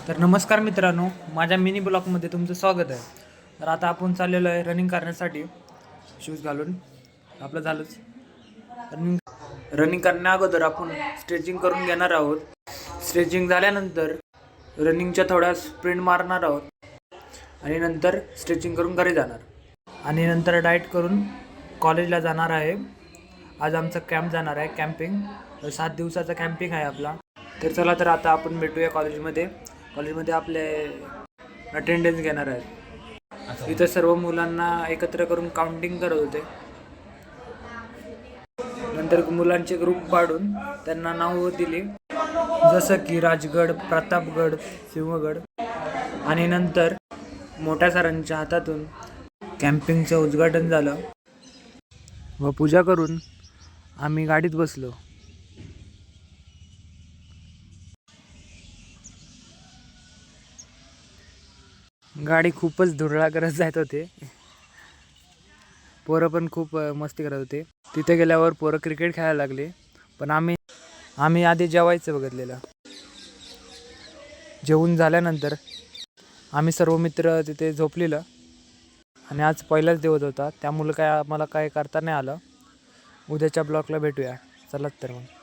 तर नमस्कार मित्रांनो, माझ्या मिनी ब्लॉगमध्ये तुमचं स्वागत आहे। तर आता आपण चाललेलो आहे रनिंग करण्यासाठी, शूज घालून आपलं झालंच। रनिंग करण्या अगोदर आपण स्ट्रेचिंग करून घेणार आहोत। स्ट्रेचिंग झाल्यानंतर रनिंगच्या थोड्या स्प्रिंट मारणार आहोत आणि नंतर स्ट्रेचिंग करून घरी जाणार आणि नंतर डाएट करून कॉलेजला जाणार आहे। आज आमचा कॅम्प जाणार आहे, कॅम्पिंग 7 दिवसाचा कॅम्पिंग आहे आपला। तर चला, तर आता आपण भेटूया कॉलेजमध्ये आपले अटेंडन्स घेणार आहेत। इथं सर्व मुलांना एकत्र करून काउंटिंग करत होते। नंतर मुलांचे ग्रुप पाडून त्यांना नाव दिली, जसं की राजगड, प्रतापगड, सिंहगड। आणि नंतर मोठ्या सरांच्या हातातून कॅम्पिंगचं उद्घाटन झालं व पूजा करून आम्ही गाडीत बसलो। गाडी खूपच धुरळा करत जात होते, पोरं पण खूप मस्ती करत होते। तिथे गेल्यावर पोरं क्रिकेट खेळायला लागले, पण आम्ही आधी जेवायचं बघितलेलं। जेवून झाल्यानंतर आम्ही सर्व मित्र तिथे झोपलेलं आणि आज पहिलाच दिवस होता, त्यामुळे आम्हाला काय करता नाही आलं। उद्याच्या ब्लॉगला भेटूया, चला तर मग।